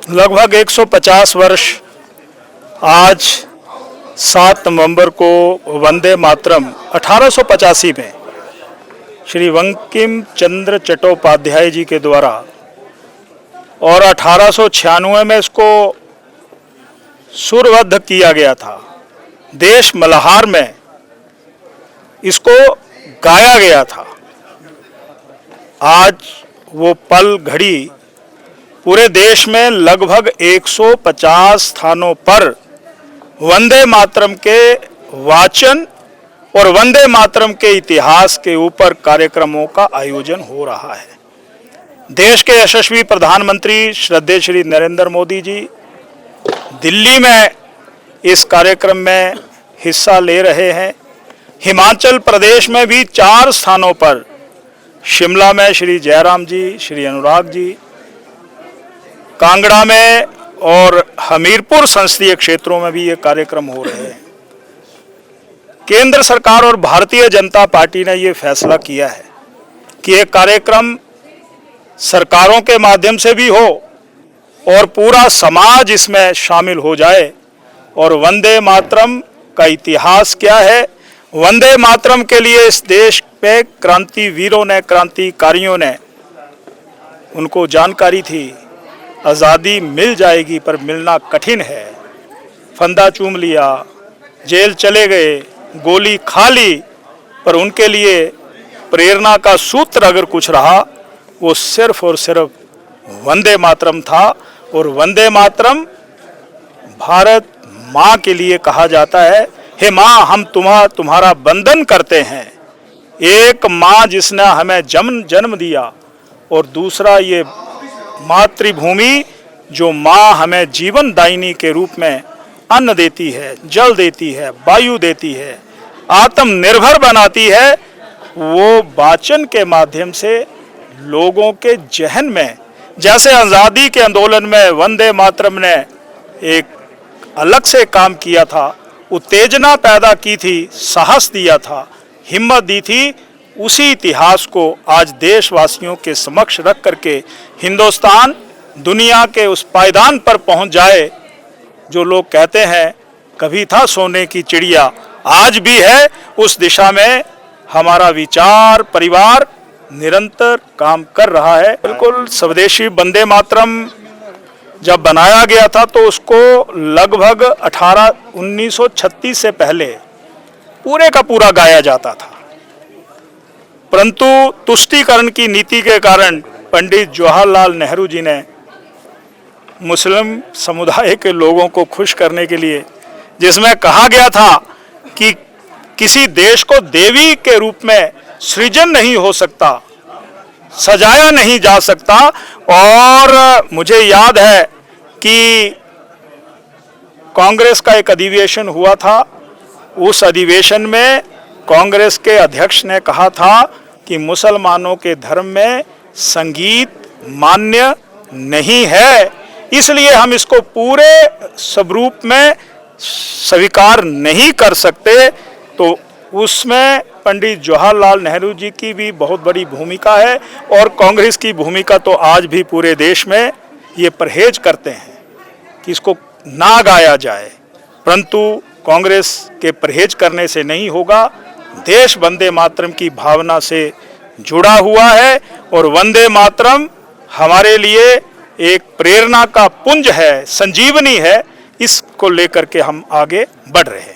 लगभग 150 वर्ष आज 7 नवंबर को वंदे मातरम 1885 में श्री बंकिम चंद्र चट्टोपाध्याय जी के द्वारा और 1896 में इसको सुरबद्ध किया गया था। देश मल्हार में इसको गाया गया था। आज वो पल घड़ी पूरे देश में लगभग 150 स्थानों पर वंदे मातरम के वाचन और वंदे मातरम के इतिहास के ऊपर कार्यक्रमों का आयोजन हो रहा है। देश के यशस्वी प्रधानमंत्री श्रद्धेय श्री नरेंद्र मोदी जी दिल्ली में इस कार्यक्रम में हिस्सा ले रहे हैं। हिमाचल प्रदेश में भी 4 स्थानों पर, शिमला में श्री जयराम जी, श्री अनुराग जी, कांगड़ा में और हमीरपुर संसदीय क्षेत्रों में भी ये कार्यक्रम हो रहे हैं। केंद्र सरकार और भारतीय जनता पार्टी ने ये फैसला किया है कि ये कार्यक्रम सरकारों के माध्यम से भी हो और पूरा समाज इसमें शामिल हो जाए। और वंदे मातरम का इतिहास क्या है, वंदे मातरम के लिए इस देश में क्रांतिवीरों ने, क्रांतिकारियों ने, उनको जानकारी थी आज़ादी मिल जाएगी पर मिलना कठिन है। फंदा चूम लिया, जेल चले गए, गोली खा ली, पर उनके लिए प्रेरणा का सूत्र अगर कुछ रहा वो सिर्फ और सिर्फ वंदे मातरम था। और वंदे मातरम भारत माँ के लिए कहा जाता है। हे माँ, हम तुम्हारा वंदन करते हैं। एक माँ जिसने हमें जन्म दिया और दूसरा ये मातृभूमि जो माँ हमें जीवन दायिनी के रूप में अन्न देती है, जल देती है, वायु देती है, आत्मनिर्भर बनाती है। वो वाचन के माध्यम से लोगों के जहन में, जैसे आज़ादी के आंदोलन में वंदे मातरम ने एक अलग से काम किया था, उत्तेजना पैदा की थी, साहस दिया था, हिम्मत दी थी, उसी इतिहास को आज देशवासियों के समक्ष रख करके हिंदुस्तान दुनिया के उस पायदान पर पहुंच जाए जो लोग कहते हैं कभी था सोने की चिड़िया, आज भी है। उस दिशा में हमारा विचार परिवार निरंतर काम कर रहा है। बिल्कुल स्वदेशी वंदे मातरम जब बनाया गया था तो उसको लगभग 1936 से पहले पूरे का पूरा गाया जाता था, परंतु तुष्टीकरण की नीति के कारण पंडित जवाहरलाल नेहरू जी ने मुस्लिम समुदाय के लोगों को खुश करने के लिए, जिसमें कहा गया था कि किसी देश को देवी के रूप में सृजन नहीं हो सकता, सजाया नहीं जा सकता। और मुझे याद है कि कांग्रेस का एक अधिवेशन हुआ था। उस अधिवेशन में कांग्रेस के अध्यक्ष ने कहा था कि मुसलमानों के धर्म में संगीत मान्य नहीं है, इसलिए हम इसको पूरे स्वरूप में स्वीकार नहीं कर सकते। तो उसमें पंडित जवाहरलाल नेहरू जी की भी बहुत बड़ी भूमिका है और कांग्रेस की भूमिका तो आज भी पूरे देश में ये परहेज करते हैं कि इसको ना गाया जाए, परंतु कांग्रेस के परहेज करने से नहीं होगा। देश वंदे मातरम की भावना से जुड़ा हुआ है और वंदे मातरम हमारे लिए एक प्रेरणा का पुंज है, संजीवनी है। इसको लेकर के हम आगे बढ़ रहे हैं।